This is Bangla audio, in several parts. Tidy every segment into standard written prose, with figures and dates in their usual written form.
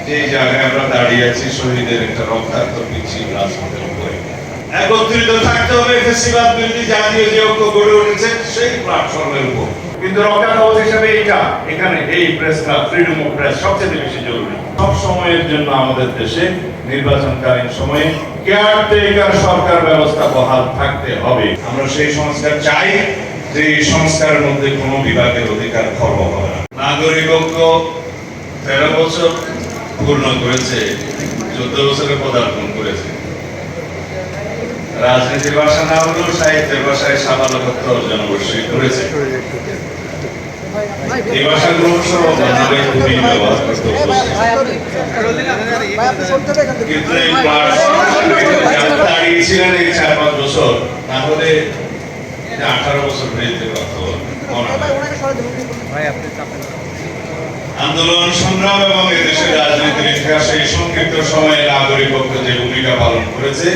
যে জায়গায় আমরা দাঁড়িয়ে আছি শহীদের একটা রক্তাক্ত পিচ্ছিল রাজপথের উপরে একত্রিত থাকতে হবে ফ্যাসিবাদ বিরোধী জাতীয় যে ঐক্য গড়ে উঠেছে সেই প্ল্যাটফর্মের উপর। কিন্তু রক্ষা কবচ হিসেবে এখানে এই press club freedom of press সবচেয়ে বেশি জরুরি। সব সময়ের জন্য আমাদের দেশে নির্বাচনকালীন সময়ে কেয়ারটেকার সরকার ব্যবস্থা বহাল থাকতে হবে। আমরা সেই সংস্কার চাই যে এই সংস্কারের মধ্যে কোনো বিভাগের অধিকার খর্ব হবে না। নাগরিকত্ব 13 বছর পূর্ণ করেছে, 14 বছরে পদার্পণ করেছে। রাজনীতির ভাষা না হলেও সাহিত্যের ভাষায় সাবালকত্ব অর্জন অবশ্যই করেছে। এই ভাষা ক্রমশ বাংলায় খুবই ব্যবহার করতে কিন্তু এই দাঁড়িয়েছিলেন এই 4-5 বছর, না হলে 18 বছর হয়েছে আন্দোলন সংগ্রাম এবং এদেশের রাজনীতির ইতিহাসে এই সংক্ষিপ্ত সময়ে নাগরিকত্ব যে ভূমিকা পালন করেছে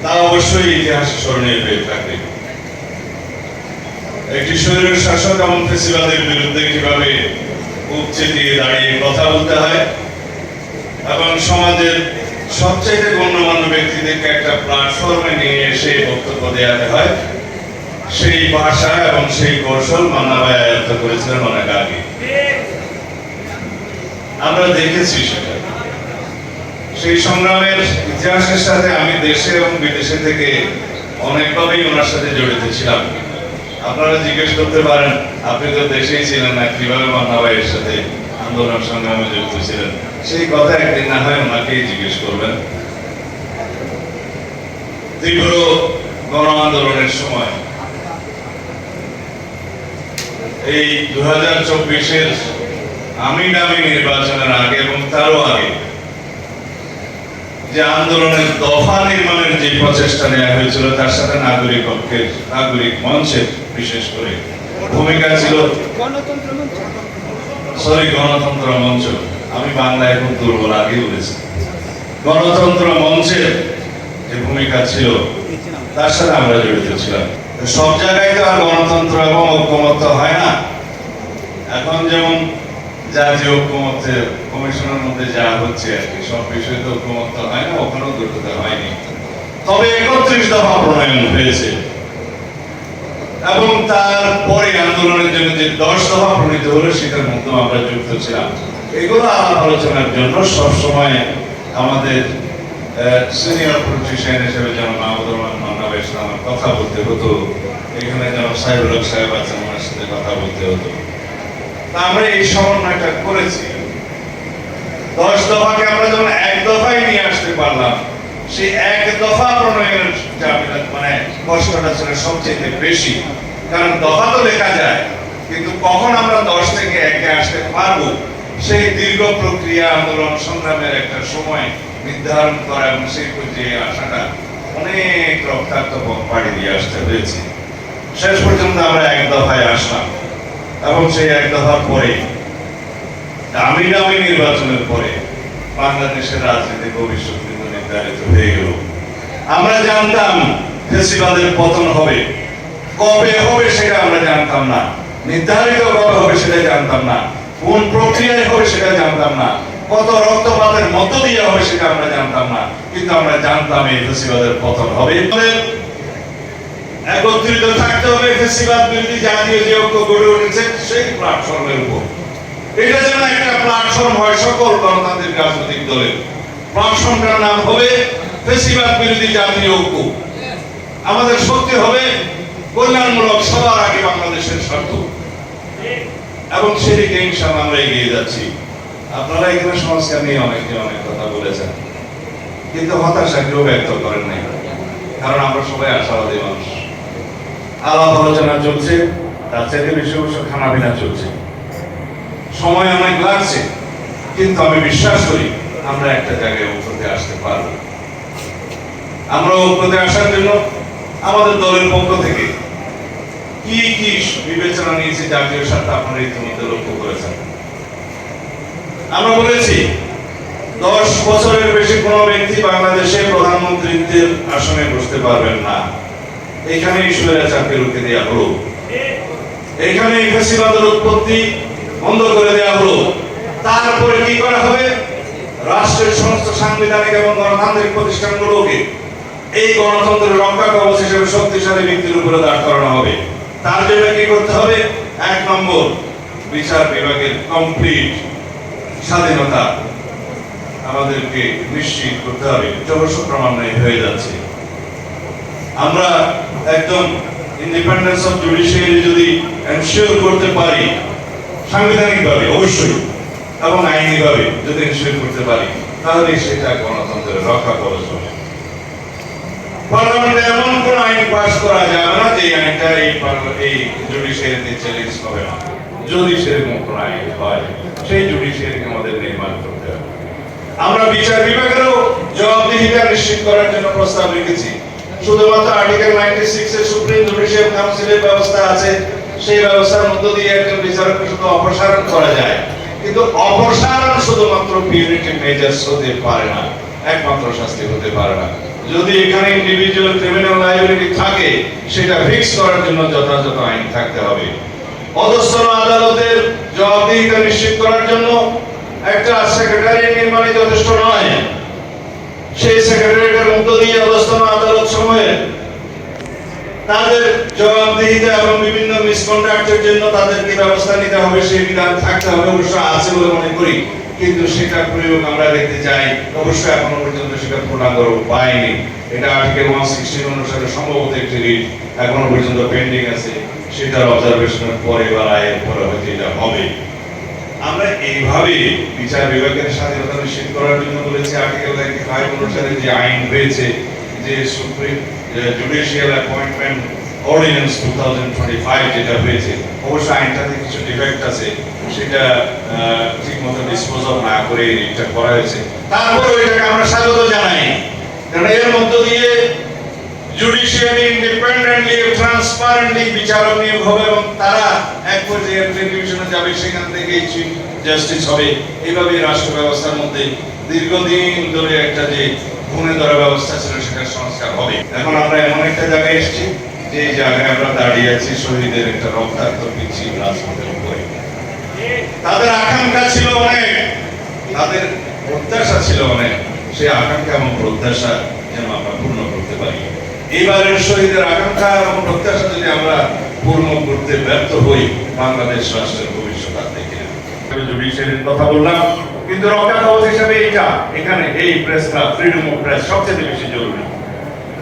তা অবশ্যই ইতিহাসে স্মরণীয় হয়ে থাকবে। একটি শরীরের শাসক এবং ফ্যাসিবাদের বিরুদ্ধে কিভাবে উপচে দিয়ে দাঁড়িয়ে কথা বলতে হয় এবং সমাজের সবচেয়ে গণ্যমান্য ব্যক্তিদেরকে একটা প্ল্যাটফর্মে নিয়ে এসে বক্তব্য দেওয়াতে হয়, সেই ভাষা এবং সেই কৌশল মান্না ভাই আয়ত্ত করেছিলেন অনেক আগে। আমরা দেখেছি সেটা। সেই সংগ্রামের ইতিহাসের সাথে আমি দেশে এবং বিদেশে থেকে অনেকভাবেই ওনার সাথে জড়িত ছিলাম। আপনারা জিজ্ঞেস করতে পারেন, আপনি তো দেশেই ছিলেন না, কিভাবে মান্না ভাইয়ের সাথে আন্দোলন সংগ্রামে যুক্ত ছিলেন? সেই কথা একদিন না হয় ওনাকেই জিজ্ঞেস করবেন। তীব্র গণ আন্দোলনের সময় এই 2024-এর আমিনামি নির্বাচনের আগে এবং তারও আগে যে আন্দোলনের দফা নির্মাণের যে প্রচেষ্টা নেওয়া হয়েছিল তার সাথে নাগরিক মঞ্চের বিশেষ করে ভূমিকা ছিল। গণতন্ত্র মঞ্চ, আমি বাংলায় এখন দুর্বল আগে বলেছি। গণতন্ত্র মঞ্চের যে ভূমিকা ছিল তার সাথে আমরা জড়িত ছিলাম। সব জায়গায় তো আর গণতন্ত্র এবং ঐক্যমত্য হয় না। এখন যেমন জাতীয় ঐক্যমত্যের কমিশনের মধ্যে যা হচ্ছে আর কি, সব বিষয়ে তো ঐক্যমত্য হয় না, ওখানেও দ্রুততা হয়নি। তবে 31 দফা প্রণয়ন হয়েছে এবং তারপরে আন্দোলনের জন্য যে 10 দফা প্রণীত হলো সেটার মধ্যে আমরা যুক্ত ছিলাম। এগুলো আলাপ আলোচনার জন্য সবসময় আমাদের সিনিয়র পলিটিশিয়ান হিসেবে যেন মাহমুদুর রহমান মান্না ভাইয়ের সাথে আমার কথা বলতে হতো, এখানে যেন সাহেবুল হক সাহেব আছেন ওনার সাথে কথা বলতে হতো। আমরা এই সমন্বয়টা করেছি। 10 দফাকে আমরা যখন 1 দফায় নিয়ে আসতে পারলাম, সেই 1 দফা প্রণয়নের মানে কষ্টটা ছিল সবচেয়ে বেশি। কারণ দফা তো লেখা যায়, কিন্তু কখন আমরা 10 থেকে 1-এ আসতে পারবো সেই দীর্ঘ প্রক্রিয়া আন্দোলন সংগ্রামের একটা সময় নির্ধারণ করা এবং সেই পর্যায়ে আসাটা অনেক রক্তাক্ত পথ পাড়ি দিয়ে আসতে হয়েছে। শেষ পর্যন্ত আমরা 1 দফায় আসলাম এবং সেই 1 দফার পরে দামি নির্বাচনের পরে বাংলাদেশের রাজনীতি ভবিষ্যৎ কিন্তু নির্ধারিত হয়ে গেল। আমরা জানতাম ফ্যাসিবাদের পতন হবে, কবে হবে সেটা আমরা জানতাম না, নির্ধারিত কবে হবে সেটা জানতাম না, কোন প্রক্রিয়ায় হবে সেটা জানতাম না, কত রক্তপাতের মধ্য দিয়ে হবে সেটা আমরা জানতাম না, কিন্তু আমরা জানতাম এই ফ্যাসিবাদের পতন হবে। একত্রিত থাকতে হবে ফ্যাসিবাদ বিরোধী জাতীয় যে ঐক্য গড়ে উঠেছে সেই প্ল্যাটফর্মের উপর। এটা যেন একটা প্ল্যাটফর্ম হয় সকল গণতান্ত্রিক রাজনৈতিক দলের। প্ল্যাটফর্মটার নাম হবে ফ্যাসিবাদ বিরোধী জাতীয় ঐক্য। আমাদের শক্তি হবে কল্যাণমূলক, সবার আগে বাংলাদেশের স্বার্থ, এবং সেদিকে ইনশাআল্লাহ আমরা এগিয়ে যাচ্ছি। আপনারা এখানে সংস্কার নিয়ে অনেক কথা বলেছেন, কিন্তু হতাশা কেউ ব্যক্ত করেন নাই, কারণ আমরা সবাই আশাবাদী মানুষ। আলাপ আলোচনা চলছে, তার চাইতে বেশি অবশ্য খানাপিনা চলছে, সময় অনেক লাগছে, কিন্তু আমি বিশ্বাস করি আমরা একটা জায়গায় ঐক্যতে আসতে পারবো। আমরা ঐক্যতে আসার জন্য আমাদের দলের পক্ষ থেকে কি কি বিবেচনা নিয়েছে জাতীয় স্বার্থ আপনারা ইতিমধ্যে লক্ষ্য করেছেন। আমরা বলেছি 10 বছরের বেশি কোনো ব্যক্তি বাংলাদেশে প্রধানমন্ত্রীর আসনে বসতে পারবেন না। এখানে স্বৈরাচারকে রুখে দেওয়া হলো, এখানে ফ্যাসিবাদের উৎপত্তি বন্ধ করে দেওয়া হলো। তারপরে কি করা হবে? রাষ্ট্রের সমস্ত সাংবিধানিক এবং গণতান্ত্রিক প্রতিষ্ঠানগুলোকে এই গণতন্ত্রের রক্ষা কবচ হিসেবে শক্তিশালী ব্যক্তির উপরে দাঁড় করানো হবে। তার জন্য কি করতে হবে? 1 নম্বর, বিচার বিভাগের কমপ্লিট স্বাধীনতা আমাদেরকে নিশ্চিত করতে হবে। যবশ ক্রমান্বয়ে হয়ে যাচ্ছে। আমরা একদম ইন্ডিপেন্ডেন্স অফ জুডিশিয়ারি যদি এনশিওর করতে পারি সাংবিধানিকভাবে অবশ্যই এবং আইনিভাবে যদি এনশিওর করতে পারি, তাহলে সেটা গণতন্ত্রের রক্ষা কবচ হবে। পার্লামেন্টে এমন কোন আইন পাস করা যাবে না যে আইনটা এই জুডিশিয়ারিতে চ্যালেঞ্জ হবে না। যদি সেরকম কোন আইন হয়, সেই জুডিশিয়ারিকে আমাদের নির্মাণ করতে হবে। আমরা বিচার বিভাগেরও জবাবদিহিতা নিশ্চিত করার জন্য প্রস্তাব রেখেছি। শুধুমাত্র আর্টিকেল 96 এর সুপ্রিম জুডিশিয়াল কাউন্সিলের ব্যবস্থা আছে, সেই ব্যবস্থার মধ্য দিয়ে একজন বিচারককে শুধু অপসারণ করা যায়, কিন্তু অপসারণ শুধুমাত্র পিউনিটিভ মেজার্স হতে পারে না, একমাত্র শাস্তি হতে পারে না। যদি এখানে ইন্ডিভিজুয়াল ক্রিমিনাল লায়াবিলিটি থাকে, সেটা ফিক্স করার জন্য যথাযথ আইন থাকতে হবে। অধস্তন আদালতের জবাবদিহিতা নিশ্চিত করার জন্য একটা সেক্রেটারিয়েট নির্মাণই যথেষ্ট নয়। সেই সেক্রেটারিয়েটের মধ্য দিয়ে অধস্তন আদালত সময়ে তাদের জবাবদিহিতা এবং বিভিন্ন মিসকন্ডাক্টের জন্য তাদেরকে ব্যবস্থা নিতে হবে, সেই বিধান থাকতে হবে। অবশ্য আছে বলে মনে করি, কিন্তু সেটা প্রয়োগ আমরা দেখতে চাই। অবশ্যই এখনো পর্যন্ত সেটা পূর্ণাঙ্গ রূপ পায়নি। এটা আর্টিকেল 116 অনুসারে সম্ভবত একটি রিট এখনো পর্যন্ত পেন্ডিং আছে। সেটার অবজারভেশনের পরে বা রায়ের পরে হয়তো এটা হবে। আমরা এইভাবে বিচার বিভাগের স্বাধীনতা নিশ্চিত করার জন্য বলেছি আর্টিকেল 95 অনুসারে যে আইন রয়েছে, যে সুপ্রিম জুডিশিয়াল অ্যাপয়েন্টমেন্ট অর্ডিন্যান্স 2025 যেটা হয়েছে, অবশ্য আইনটাতে কিছু ডিফেক্ট আছে, সেটা ঠিকমতো ডিসপোজাল না করে এটা করা হয়েছে। তারপরে এটাকে আমরা স্বাগত জানাই, কারণ এর মধ্য দিয়ে জুডিশিয়ারি ইন্ডিপেন্ডেন্টলি ট্রান্সপারেন্টলি বিচারক নিয়োগ হবে এবং তারা এক পর্যায়ে ডিভিশনে যাবে, সেখান থেকে চিফ জাস্টিস হবে। এইভাবে রাষ্ট্র ব্যবস্থার মধ্যে দীর্ঘদিন ধরে একটা যে ঘুণে ধরা ব্যবস্থা ছিল, সেটার সংস্কার হবে। এখন আমরা এমন একটা জায়গায় এসেছি যে জায়গায় আমরা দাঁড়িয়ে আছি শহীদের একটা রক্তাক্ত পিছিয়ে রাজপথের উপরে। তাদের আকাঙ্ক্ষা ছিল অনেক, তাদের প্রত্যাশা ছিল অনেক, সেই আকাঙ্ক্ষা এবং প্রত্যাশা যেন আমরা পূর্ণ করতে পারি। এবারের শহীদের আকাঙ্ক্ষা এবং প্রত্যাশা যদি আমরা পূর্ণ করতে ব্যর্থ হই, বাংলাদেশ রাষ্ট্রের ভবিষ্যৎ আর দেখি না। জুডিশিয়ারির কথা বললাম, কিন্তু রক্ষা কবচ হিসেবে এখানে এই প্রেসটা, ফ্রিডম অফ প্রেস সবচেয়ে বেশি জরুরি।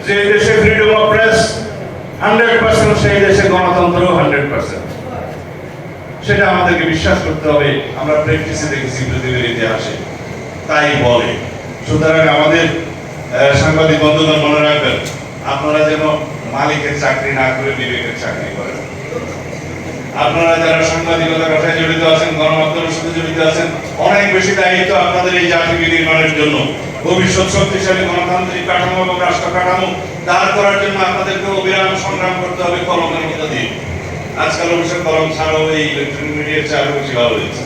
যে দেশে ফ্রিডম অফ প্রেস 100%, সেই দেশে গণতন্ত্র 100%। সেটা আমাদেরকে বিশ্বাস করতে হবে। আমরা প্র্যাকটিসে দেখেছি পৃথিবীর ইতিহাসে তাই বলে। সুতরাং আমাদের সাংবাদিক বন্ধুগণ মনে রাখবেন, আপনারা যেন মালিকের চাকরি না করে বিবেকের চাকরি করেন। আপনারা যারা সাংবাদিকতার পেশায় জড়িত আছেন, গণমাধ্যমের সাথে জড়িত আছেন, অনেক বেশি দায়িত্ব আপনাদের এই জাতি নির্মাণের জন্য। ভবিষ্যৎ শক্তিশালী গণতান্ত্রিক কাঠামো এবং রাষ্ট্র কাঠামো দাঁড় করার জন্য আপনাদেরকে অবিরাম সংগ্রাম করতে হবে কলমের মধ্যে দিয়ে। আজকাল অবশ্য কলম ছাড়াও এই ইলেকট্রনিক মিডিয়ার চালু বেশি ভালো হয়েছে।